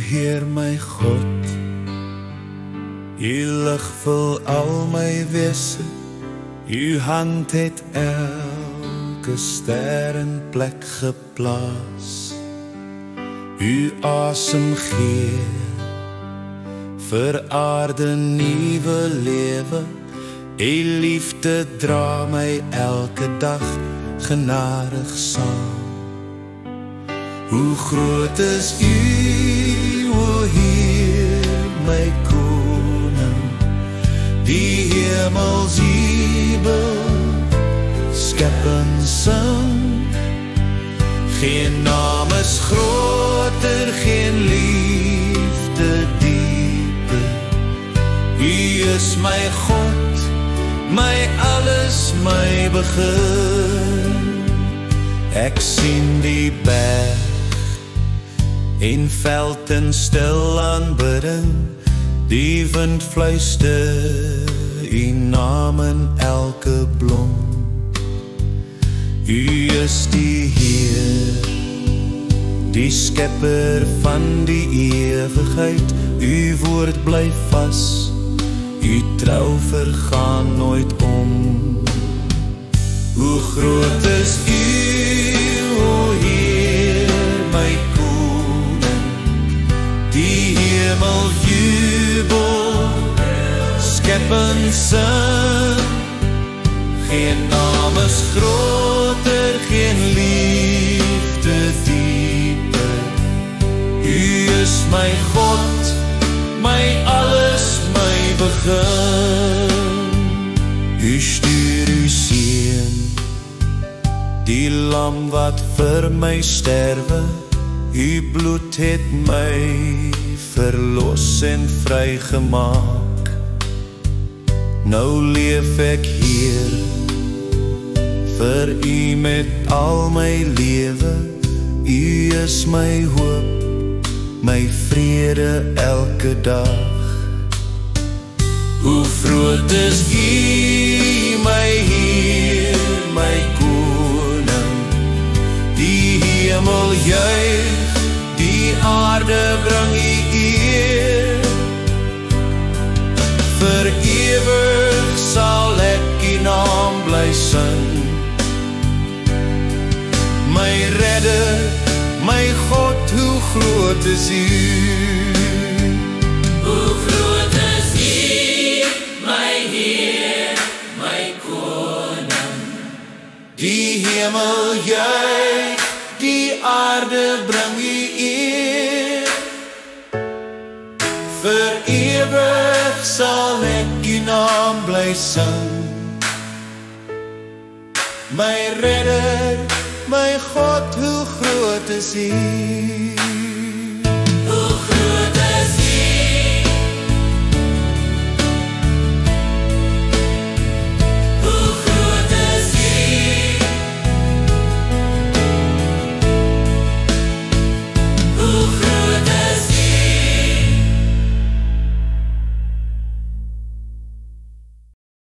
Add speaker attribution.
Speaker 1: Heer my God, U lig vul al my wese, U hand het elke ster in plek geplaas. U asem gee vir aarde nuwe lewe, U liefde dra my elke dag genadig saam. Hoe groot is U, o Heer, my koning, die hemelsjubel skep en sing. Geen naam is groter, geen liefde dieper. U is my God, my alles, my begin. Ek sien die berg en veld in stil aanbidding, die wind fluister U naam in elke blom. U is die Heer, die skepper van die ewigheid. U woord bly vas, U trou vergaan nooit om. Hoe groot is U, o Heer, my koning, die hemel jubel, skep en sing. Geen naam is groter, geen liefde dieper. U is my God, my alles, my begin. U stuur U seun, die lam wat vir my sterwe. U bloed het my verlos en vrygemaak. Nou leef ek hier vir U met al my lewe. U is my hoop, my vrede elke dag. Hoe groot is U, my Heer, my koning, die hemel juig, die aarde bring U eer. Vir ewig sal ek U naam bly sing. My redder, my God, hoe groot is U?
Speaker 2: Hoe groot is U, my Heer, my koning.
Speaker 1: Die hemel juig, die aarde bring U eer. Vir ewig sal ek U naam bly sing. My redder, my God, hoe groot is U?